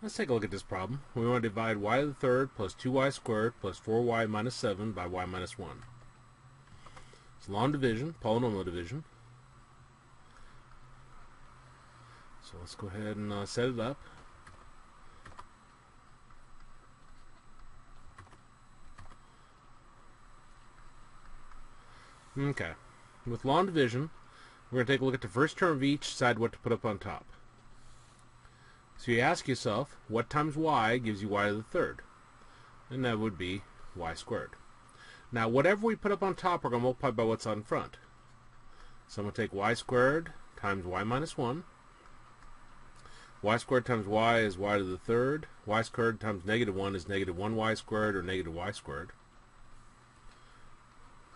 Let's take a look at this problem. We want to divide y to the third plus 2y squared plus 4y minus 7 by y minus 1. It's long division, polynomial division. So let's go ahead and set it up. Okay. With long division, we're going to take a look at the first term of each, decide what to put up on top. So you ask yourself, what times y gives you y to the third? And that would be y squared. Now, whatever we put up on top, we're going to multiply by what's on front. So I'm going to take y squared times y minus 1. Y squared times y is y to the third. Y squared times negative 1 is negative 1y squared, or negative y squared.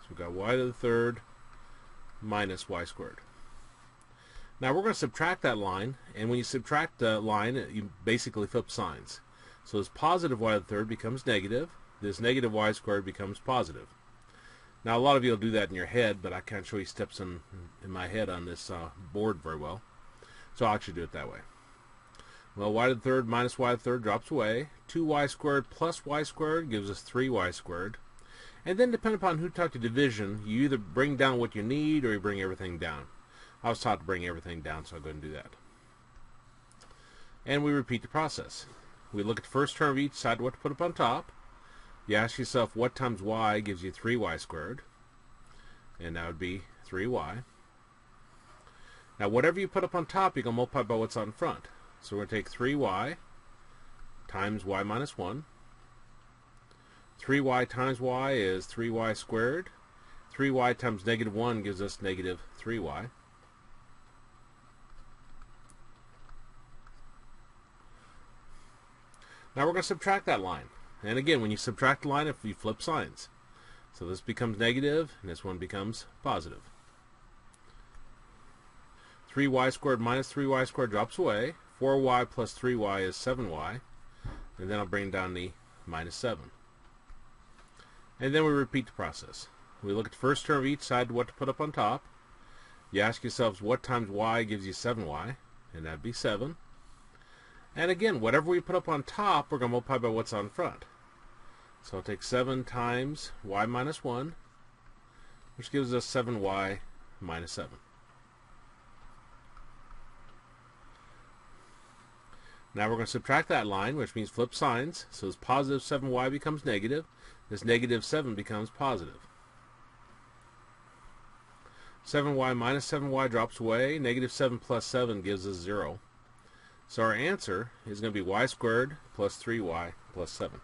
So we've got y to the third minus y squared. Now we're going to subtract that line, and when you subtract the line, you basically flip signs. So this positive y to the third becomes negative. This negative y squared becomes positive. Now a lot of you will do that in your head, but I can't show you steps in my head on this board very well. So I'll actually do it that way. Well, y to the third minus y to the third drops away. 2y squared plus y squared gives us 3y squared. And then depending upon who taught you division, you either bring down what you need or you bring everything down. I was taught to bring everything down, so I'll go ahead and do that. And we repeat the process. We look at the first term of each, decide what to put up on top. You ask yourself what times y gives you 3y squared. And that would be 3y. Now whatever you put up on top, you're going to multiply by what's on front. So we're going to take 3y times y minus 1. 3y times y is 3y squared. 3y times negative 1 gives us negative 3y. Now we're going to subtract that line. And again, when you subtract the line, if you flip signs. So this becomes negative, and this one becomes positive. 3y squared minus 3y squared drops away. 4y plus 3y is 7y. And then I'll bring down the minus 7. And then we repeat the process. We look at the first term of each, decide what to put up on top. You ask yourselves what times y gives you 7y, and that'd be 7. And again, whatever we put up on top, we're going to multiply by what's on front. So I'll take 7 times y minus 1, which gives us 7y minus 7. Now we're going to subtract that line, which means flip signs. So this positive 7y becomes negative. This negative 7 becomes positive. 7y minus 7y drops away. Negative 7 plus 7 gives us 0. So our answer is going to be y squared plus 3y plus 7.